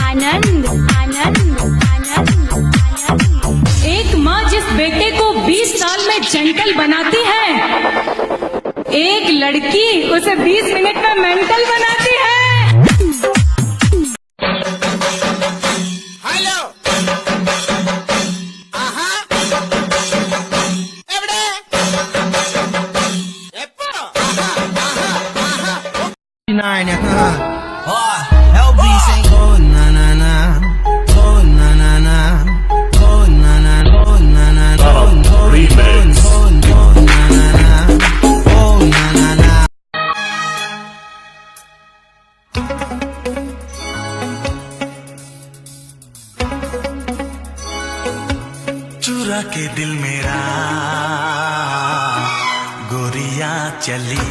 आनंद आनंद आनंद आनंद। एक माँ जिस बेटे को 20 साल में जेंटल बनाती है, एक लड़की उसे 20 मिनट में मेंटल बनाती है। LBs ain't going na na na, going na na na, going na na, going na na, going Remix. na na na, oh na na na. चुरा के दिल मेरा गोरियां चली।